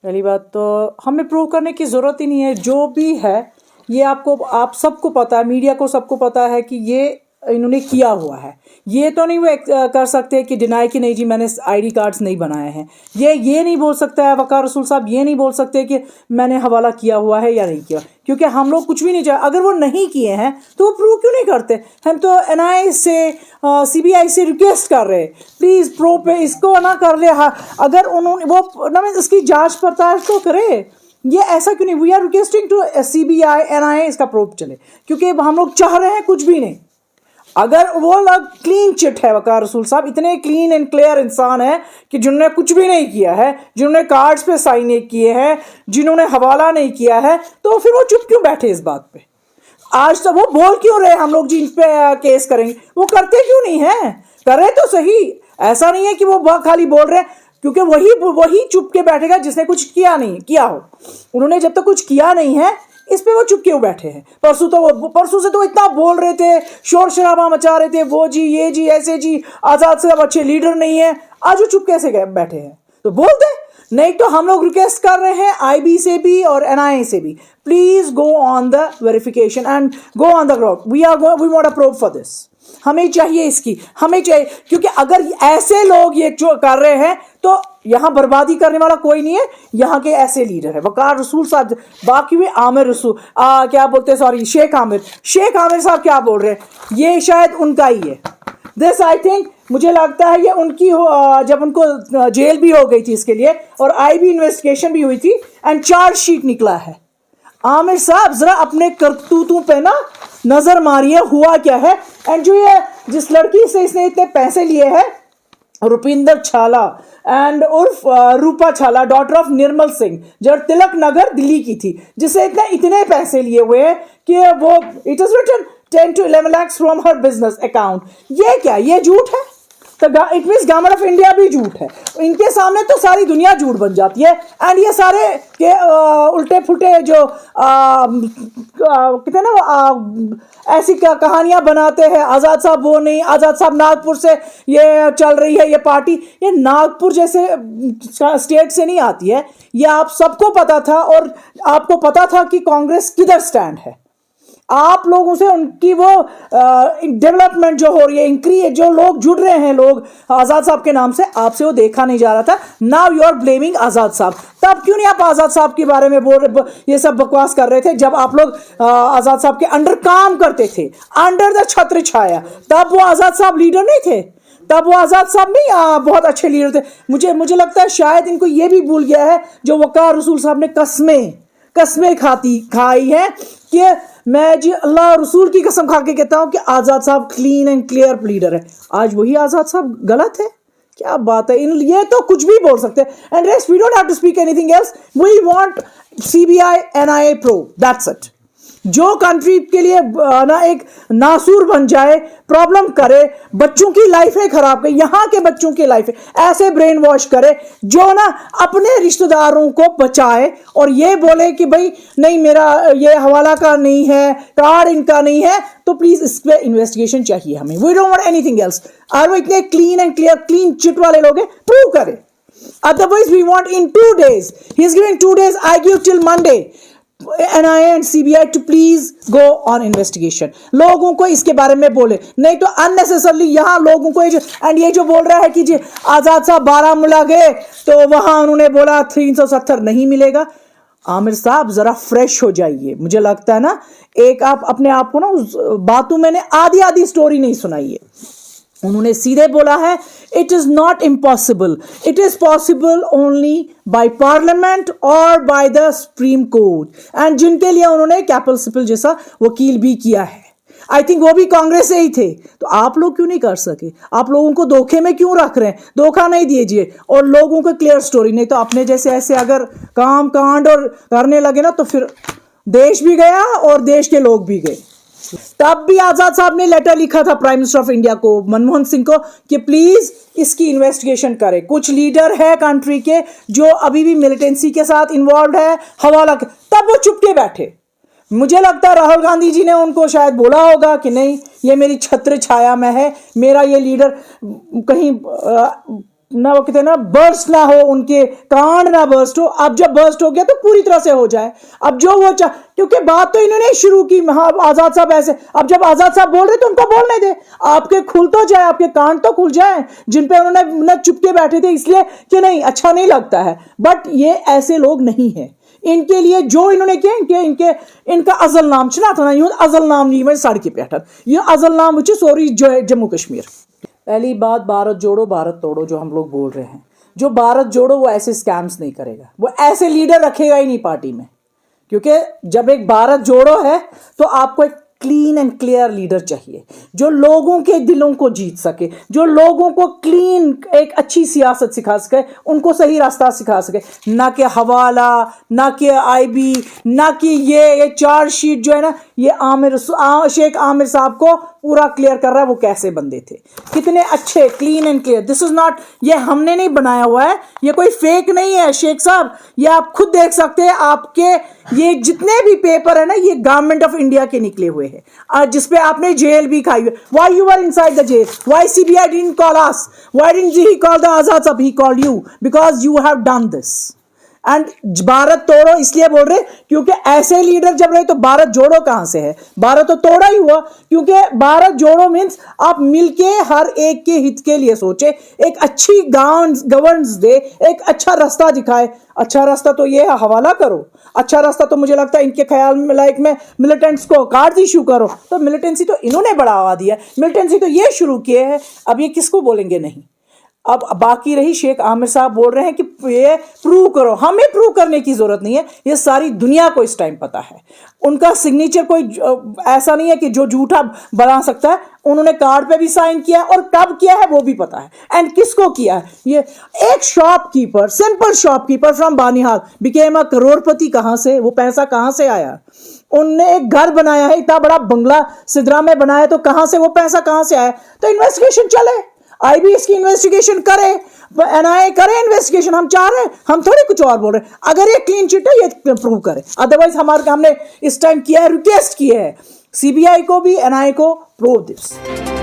पहली बात तो हमें प्रूव करने की ज़रूरत ही नहीं है, जो भी है ये आप सबको पता है, मीडिया को सबको पता है कि ये इन्होंने किया हुआ है। ये तो नहीं वो कर सकते कि डिनाई कि नहीं जी मैंने आईडी कार्ड्स नहीं बनाए हैं। ये नहीं बोल सकता है वकार रसूल साहब, ये नहीं बोल सकते कि मैंने हवाला किया हुआ है या नहीं किया, क्योंकि हम लोग कुछ भी नहीं चाहे। अगर वो नहीं किए हैं तो वो प्रूव क्यों नहीं करते? हम तो एनआईए से सीबीआई से रिक्वेस्ट कर रहे, प्लीज़ प्रो पे इसको ना कर ले। हाँ, अगर उन्होंने वो ना इसकी जांच पड़ताल तो करे। ये ऐसा क्यों नहीं? We are requesting to CBI NIA इसका प्रूफ चले, क्योंकि हम लोग चाह रहे हैं कुछ भी नहीं। अगर वो लोग क्लीन चिट है, वकार रसूल साहब इतने क्लीन एंड क्लियर इंसान है कि जिन्होंने कुछ भी नहीं किया है, जिन्होंने कार्ड्स पे साइन नहीं किए हैं, जिन्होंने हवाला नहीं किया है, तो फिर वो चुप क्यों बैठे इस बात पे? आज तक वो बोल क्यों रहे हम लोग जिन पे केस करेंगे? वो करते क्यों नहीं है? करे तो सही। ऐसा नहीं है कि वो खाली बोल रहे हैं, क्योंकि वही चुप के बैठेगा जिसने कुछ किया हो। उन्होंने जब तक कुछ किया नहीं है इस पे वो चुप क्यों बैठे हैं? परसों से तो इतना बोल रहे थे, शोर शराबा मचा रहे थे, वो जी ये जी ऐसे जी, आज़ाद साहब अच्छे लीडर नहीं है। आज वो चुप कैसे बैठे हैं? तो बोल दे। नहीं तो हम लोग रिक्वेस्ट कर रहे हैं आईबी से भी और एनआईए से भी, please go on the verification and go on the ground. We want a proof for this. हमें चाहिए इसकी, हमें चाहिए, क्योंकि अगर ऐसे लोग ये जो कर रहे हैं तो यहाँ बर्बादी करने वाला कोई नहीं है। यहाँ के ऐसे लीडर है वकार रसूल साहब, बाकी हुए आमिर रसूल क्या बोलते हैं, सॉरी शेख आमिर साहब क्या बोल रहे हैं, ये शायद उनका ही है। दिस आई थिंक, मुझे लगता है ये उनकी जब उनको जेल भी हो गई थी इसके लिए और आईबी इन्वेस्टिगेशन भी हुई थी एंड चार्जशीट निकला है। आमिर साहब जरा अपने करतूतों पे ना नजर मारिए, हुआ क्या है। एंड जो ये जिस लड़की से इसने इतने पैसे लिए हैं, रुपिंदर छाला एंड उर्फ रूपा छाला, डॉटर ऑफ निर्मल सिंह, जो तिलक नगर दिल्ली की थी, जिसे इतने पैसे लिए हुए हैं कि वो it is written 10 to 11 lakhs from हर बिजनेस अकाउंट। ये क्या, ये झूठ है? तो it means government of India भी झूठ है। इनके सामने तो सारी दुनिया झूठ बन जाती है। एंड ये सारे के उल्टे फुटे जो कहते हैं ना ऐसी कहानियां बनाते हैं, आज़ाद साहब वो नहीं, आज़ाद साहब नागपुर से ये चल रही है ये पार्टी। ये नागपुर जैसे स्टेट से नहीं आती है, ये आप सबको पता था। और आपको पता था कि कांग्रेस किधर स्टैंड है। आप लोगों से उनकी वो डेवलपमेंट जो हो रही है, इंक्रीज जो लोग जुड़ रहे हैं, लोग आज़ाद साहब के नाम से, आपसे वो देखा नहीं जा रहा था। नाउ यू आर ब्लेमिंग आज़ाद साहब। तब क्यों नहीं आप आज़ाद साहब के बारे में ये सब बकवास कर रहे थे जब आप लोग आज़ाद साहब के अंडर काम करते थे, अंडर द छत्र छाया? तब वो आज़ाद साहब लीडर नहीं थे, तब वो आज़ाद साहब नहीं बहुत अच्छे लीडर थे। मुझे लगता है शायद इनको ये भी भूल गया है जो वकार रसूल साहब ने कसमें खाई है कि मैं जी अल्लाह और रसूल की कसम खा के कहता हूं कि आज़ाद साहब क्लीन एंड क्लियर लीडर है। आज वही आज़ाद साहब गलत है? क्या बात है। ये तो कुछ भी बोल सकते हैं। And rest we don't have to speak anything else. We want CBI NIA proof, that's it. जो कंट्री के लिए ना एक नासूर बन जाए, प्रॉब्लम करे, बच्चों की लाइफें खराब करे, यहाँ के बच्चों की लाइफें ऐसे ब्रेन वॉश करे, जो ना अपने रिश्तेदारों को बचाए और ये बोले कि भाई नहीं मेरा ये हवाला का नहीं है, कार्ड इनका नहीं है, तो प्लीज इस पे इन्वेस्टिगेशन चाहिए हमें। We don't want anything else. और वो इतने clean and clear clean chit वाले लोग हैं, प्रूव करे। Otherwise, we want in 2 days. He is giving 2 days. I give till Monday. NIA and CBI to please go on investigation. लोगों को इसके बारे में बोले, नहीं तो अननेसेसरली यहाँ लोगों को एंड ये जो बोल रहा है कि जी आज़ाद साहब बारामूला गए तो वहां उन्होंने बोला 370 नहीं मिलेगा। आमिर साहब जरा फ्रेश हो जाइए। मुझे लगता है ना एक आप अपने आप को ना उस बातों मैंने आधी स्टोरी नहीं सुनाई है। उन्होंने सीधे बोला है it is not impossible, it is possible only by parliament और by the supreme court. And जिनके लिए उन्होंने कैपिटल सिपल जैसा वकील भी किया है, आई थिंक वो भी कांग्रेस से ही थे। तो आप लोग क्यों नहीं कर सके? आप लोगों को धोखे में क्यों रख रहे हैं? धोखा नहीं दीजिए और लोगों को क्लियर स्टोरी। नहीं तो अपने जैसे ऐसे अगर काम कांड और करने लगे ना तो फिर देश भी गया और देश के लोग भी गए। तब भी आज़ाद साहब ने लेटर लिखा था प्राइम मिनिस्टर ऑफ इंडिया को, मनमोहन सिंह को, कि प्लीज इसकी इन्वेस्टिगेशन करें। कुछ लीडर है कंट्री के जो अभी भी मिलिटेंसी के साथ इन्वॉल्व है, हवाला के, तब वो चुपके बैठे। मुझे लगता है राहुल गांधी जी ने उनको शायद बोला होगा कि नहीं ये मेरी छत्र छाया में है, मेरा ये लीडर कहीं ना वो कहते हैं ना बर्स्ट ना हो, उनके कांड ना बर्स्ट हो। अब जब बर्स्ट हो गया तो पूरी तरह से हो जाए। अब जो वो क्योंकि बात तो इन्होंने शुरू की, हाँ आजाद साहब ऐसे, अब जब आजाद साहब बोल रहे तो उनको बोलने दे, आपके खुल तो जाए, आपके कांड तो खुल जाए जिन पे उन्होंने न चुपके बैठे थे इसलिए कि नहीं अच्छा नहीं लगता है। बट ये ऐसे लोग नहीं है, इनके लिए जो इन्होंने किया इनका अजल नाम छना था ना, अजल नाम नहीं मैं साड़ी के पैठन, ये अजल नाम वुच सॉरी जम्मू कश्मीर। पहली बात, भारत जोड़ो भारत तोड़ो जो हम लोग बोल रहे हैं, जो भारत जोड़ो वो ऐसे स्कैम्स नहीं करेगा, वो ऐसे लीडर रखेगा ही नहीं पार्टी में। क्योंकि जब एक भारत जोड़ो है तो आपको एक क्लीन एंड क्लियर लीडर चाहिए जो लोगों के दिलों को जीत सके, जो लोगों को क्लीन एक अच्छी सियासत सिखा सके, उनको सही रास्ता सिखा सके, ना कि हवाला, ना कि आईबी, ना कि ये चार्जशीट जो है ना, ये शेख आमिर साहब को पूरा क्लियर कर रहा है वो कैसे बंदे थे, कितने अच्छे, clean and clear. This is not, ये हमने नहीं बनाया हुआ है, ये कोई फेक नहीं है शेख साहब, ये आप खुद देख सकते हैं। आपके ये जितने भी पेपर है ना, ये गवर्नमेंट ऑफ इंडिया के निकले हुए हैं, जिसपे आपने जेल भी खाई हुई। Why you are inside the jail, why CBI didn't call us, why didn't he call the Azad Sahab, he called you because you have done this. And Bharat तोड़ो इसलिए बोल रहे क्योंकि ऐसे लीडर जब रहे तो भारत जोड़ो कहां से है, भारत तो तोड़ा ही हुआ। क्योंकि भारत जोड़ो मीन्स आप मिलके हर एक के हित के लिए सोचे, एक अच्छी गवर्नेंस दे, एक अच्छा रास्ता दिखाए। अच्छा रास्ता तो ये है हवाला करो, अच्छा रास्ता तो मुझे लगता है इनके ख्याल में लाइक में मिलिटेंट्स को कार्ड इशू करो। तो मिलिटेंसी तो इन्होंने बढ़ावा दिया, मिलिटेंसी तो ये शुरू किए हैं, अब ये किसको बोलेंगे नहीं। अब बाकी रही शेख आमिर साहब बोल रहे हैं कि ये प्रूव करो, हमें प्रूव करने की जरूरत नहीं है, ये सारी दुनिया को इस टाइम पता है। उनका सिग्नेचर कोई ऐसा नहीं है कि जो झूठा बना सकता है, उन्होंने कार्ड पे भी साइन किया और कब किया है वो भी पता है, एंड किसको किया है। ये एक shopkeeper, simple shopkeeper from Banihal became a करोड़पति, कहां से, वो पैसा कहां से आया। उनने एक घर बनाया है, इतना बड़ा बंगला सिद्रा में बनाया, तो कहां से वो पैसा कहां से आया। तो इन्वेस्टिगेशन चले, आईबी इसकी इन्वेस्टिगेशन करे, एनआईए करे इन्वेस्टिगेशन, हम चाह रहे हैं, हम थोड़ी कुछ और बोल रहे हैं। अगर ये क्लीन चिट है ये प्रूव करे, अदरवाइज हमने इस टाइम किया है, रिक्वेस्ट किया है सीबीआई को भी, एनआईए को, प्रूव दिस।